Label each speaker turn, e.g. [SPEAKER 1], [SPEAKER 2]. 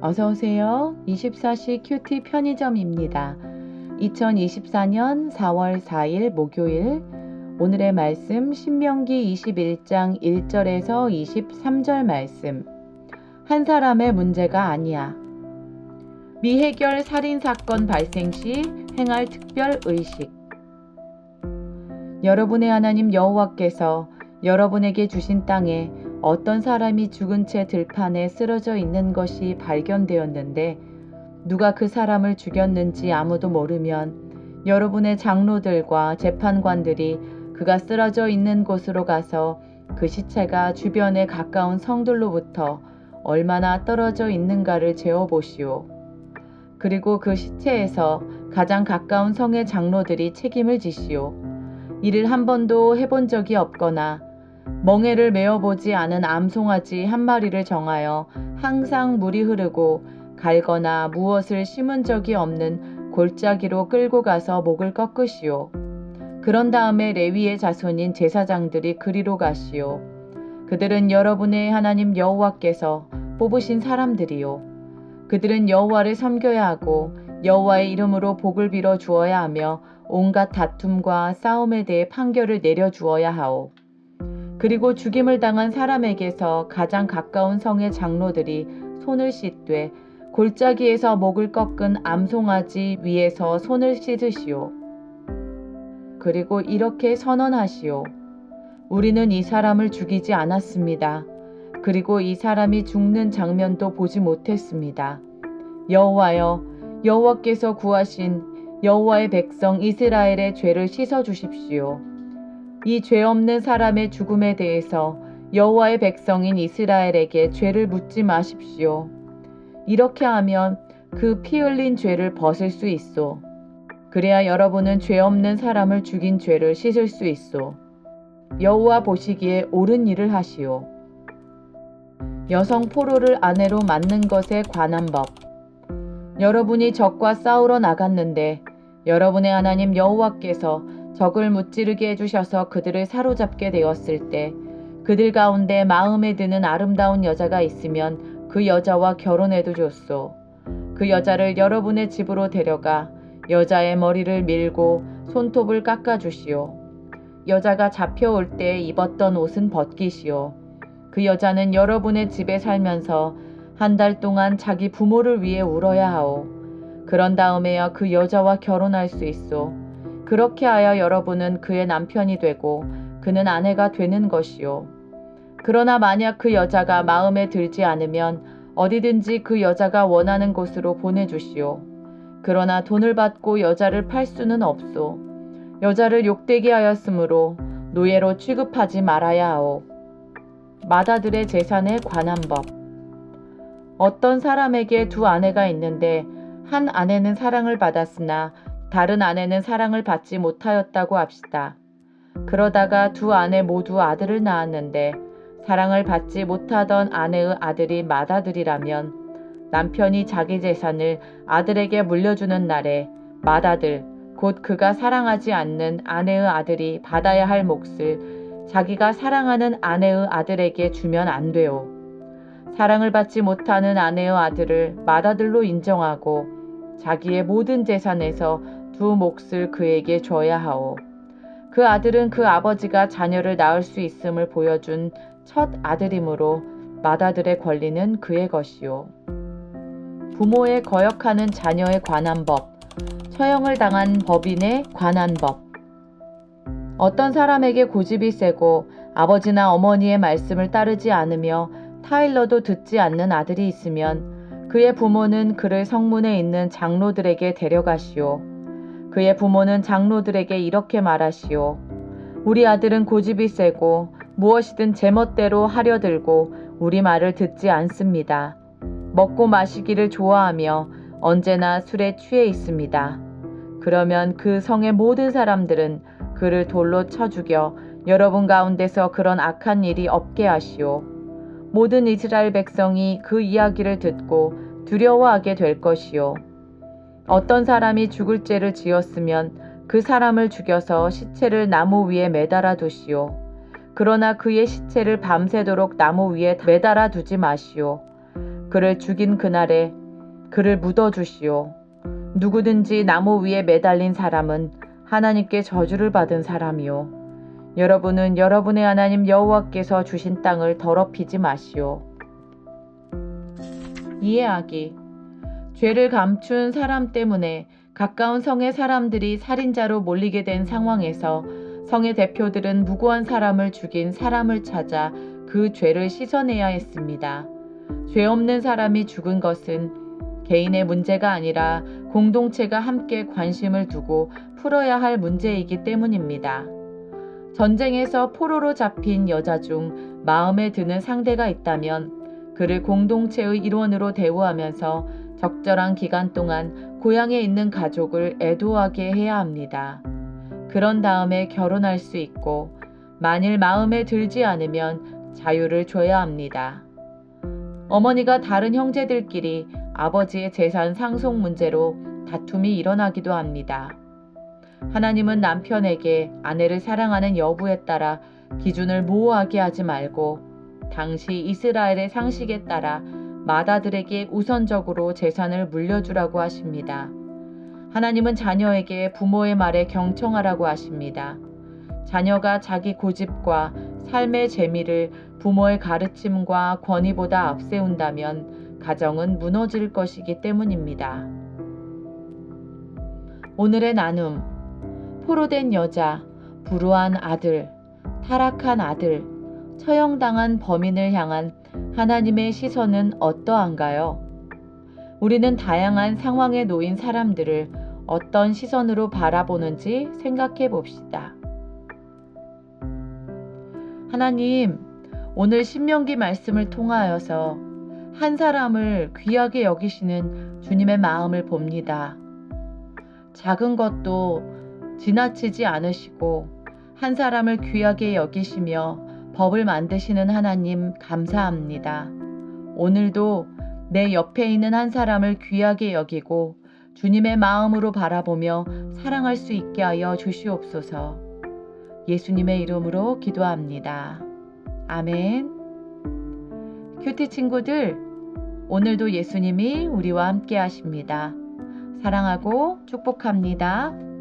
[SPEAKER 1] 어서오세요. 24시 큐티 편의점입니다. 2024년 4월 4일 목요일, 오늘의 말씀 신명기 21장 1절에서 23절 말씀. 한 사람의 문제가 아니야. 미해결 살인사건 발생 시 행할 특별 의식. 여러분의 하나님 여호와께서 여러분에게 주신 땅에 어떤 사람이 죽은 채 들판에 쓰러져 있는 것이 발견되었는데 누가 그 사람을 죽였는지 아무도 모르면 여러분의 장로들과 재판관들이 그가 쓰러져 있는 곳으로 가서 그 시체가 주변에 가까운 성들로부터 얼마나 떨어져 있는가를 재어보시오. 그리고 그 시체에서 가장 가까운 성의 장로들이 책임을 지시오. 이를 한 번도 해본 적이 없거나 멍에를 메어보지 않은 암송아지 한 마리를 정하여 항상 물이 흐르고 갈거나 무엇을 심은 적이 없는 골짜기로 끌고 가서 목을 꺾으시오. 그런 다음에 레위의 자손인 제사장들이 그리로 가시오. 그들은 여러분의 하나님 여호와께서 뽑으신 사람들이요. 그들은 여호와를 섬겨야 하고 여호와의 이름으로 복을 빌어 주어야 하며 온갖 다툼과 싸움에 대해 판결을 내려 주어야 하오. 그리고 죽임을 당한 사람에게서 가장 가까운 성의 장로들이 손을 씻되 골짜기에서 목을 꺾은 암송아지 위에서 손을 씻으시오. 그리고 이렇게 선언하시오. 우리는 이 사람을 죽이지 않았습니다. 그리고 이 사람이 죽는 장면도 보지 못했습니다. 여호와여, 여호와께서 구하신 여호와의 백성 이스라엘의 죄를 씻어 주십시오. 이 죄 없는 사람의 죽음에 대해서 여호와의 백성인 이스라엘에게 죄를 묻지 마십시오. 이렇게 하면 그 피 흘린 죄를 벗을 수 있소. 그래야 여러분은 죄 없는 사람을 죽인 죄를 씻을 수 있소. 여호와 보시기에 옳은 일을 하시오. 여성 포로를 아내로 맞는 것에 관한 법. 여러분이 적과 싸우러 나갔는데 여러분의 하나님 여호와께서 적을 무찌르게 해주셔서 그들을 사로잡게 되었을 때 그들 가운데 마음에 드는 아름다운 여자가 있으면 그 여자와 결혼해도 좋소. 그 여자를 여러분의 집으로 데려가 여자의 머리를 밀고 손톱을 깎아주시오. 여자가 잡혀올 때 입었던 옷은 벗기시오. 그 여자는 여러분의 집에 살면서 한 달 동안 자기 부모를 위해 울어야 하오. 그런 다음에야 그 여자와 결혼할 수 있소. 그렇게 하여 여러분은 그의 남편이 되고 그는 아내가 되는 것이요. 그러나 만약 그 여자가 마음에 들지 않으면 어디든지 그 여자가 원하는 곳으로 보내주시오. 그러나 돈을 받고 여자를 팔 수는 없소. 여자를 욕되게 하였으므로 노예로 취급하지 말아야 하오. 맏아들의 재산에 관한 법. 어떤 사람에게 두 아내가 있는데 한 아내는 사랑을 받았으나 다른 아내는 사랑을 받지 못하였다고 합시다. 그러다가 두 아내 모두 아들을 낳았는데 사랑을 받지 못하던 아내의 아들이 맏아들이라면 남편이 자기 재산을 아들에게 물려주는 날에 맏아들, 곧 그가 사랑하지 않는 아내의 아들이 받아야 할 몫을 자기가 사랑하는 아내의 아들에게 주면 안 돼요. 사랑을 받지 못하는 아내의 아들을 맏아들로 인정하고 자기의 모든 재산에서 두 몫을 그에게 줘야 하오. 그 아들은 그 아버지가 자녀를 낳을 수 있음을 보여준 첫 아들이므로 맏아들의 권리는 그의 것이요. 부모에 거역하는 자녀에 관한 법. 처형을 당한 법인에 관한 법. 어떤 사람에게 고집이 세고 아버지나 어머니의 말씀을 따르지 않으며 타일러도 듣지 않는 아들이 있으면 그의 부모는 그를 성문에 있는 장로들에게 데려가시오. 그의 부모는 장로들에게 이렇게 말하시오. 우리 아들은 고집이 세고 무엇이든 제멋대로 하려 들고 우리 말을 듣지 않습니다. 먹고 마시기를 좋아하며 언제나 술에 취해 있습니다. 그러면 그 성의 모든 사람들은 그를 돌로 쳐 죽여 여러분 가운데서 그런 악한 일이 없게 하시오. 모든 이스라엘 백성이 그 이야기를 듣고 두려워하게 될 것이요. 어떤 사람이 죽을 죄를 지었으면 그 사람을 죽여서 시체를 나무 위에 매달아 두시오. 그러나 그의 시체를 밤새도록 나무 위에 매달아 두지 마시오. 그를 죽인 그날에 그를 묻어주시오. 누구든지 나무 위에 매달린 사람은 하나님께 저주를 받은 사람이요. 여러분은 여러분의 하나님 여호와께서 주신 땅을 더럽히지 마시오. 이해하기. 죄를 감춘 사람 때문에 가까운 성의 사람들이 살인자로 몰리게 된 상황에서 성의 대표들은 무고한 사람을 죽인 사람을 찾아 그 죄를 씻어내야 했습니다. 죄 없는 사람이 죽은 것은 개인의 문제가 아니라 공동체가 함께 관심을 두고 풀어야 할 문제이기 때문입니다. 전쟁에서 포로로 잡힌 여자 중 마음에 드는 상대가 있다면 그를 공동체의 일원으로 대우하면서 적절한 기간 동안 고향에 있는 가족을 애도하게 해야 합니다. 그런 다음에 결혼할 수 있고 만일 마음에 들지 않으면 자유를 줘야 합니다. 어머니가 다른 형제들끼리 아버지의 재산 상속 문제로 다툼이 일어나기도 합니다. 하나님은 남편에게 아내를 사랑하는 여부에 따라 기준을 모호하게 하지 말고 당시 이스라엘의 상식에 따라 맏아들에게 우선적으로 재산을 물려주라고 하십니다. 하나님은 자녀에게 부모의 말에 경청하라고 하십니다. 자녀가 자기 고집과 삶의 재미를 부모의 가르침과 권위보다 앞세운다면 가정은 무너질 것이기 때문입니다. 오늘의 나눔. 포로된 여자, 불우한 아들, 타락한 아들, 처형당한 범인을 향한 하나님의 시선은 어떠한가요? 우리는 다양한 상황에 놓인 사람들을 어떤 시선으로 바라보는지 생각해 봅시다. 하나님, 오늘 신명기 말씀을 통하여서 한 사람을 귀하게 여기시는 주님의 마음을 봅니다. 작은 것도 지나치지 않으시고 한 사람을 귀하게 여기시며 법을 만드시는 하나님 감사합니다. 오늘도 내 옆에 있는 한 사람을 귀하게 여기고 주님의 마음으로 바라보며 사랑할 수 있게 하여 주시옵소서. 예수님의 이름으로 기도합니다. 아멘. 큐티 친구들, 오늘도 예수님이 우리와 함께 하십니다. 사랑하고 축복합니다.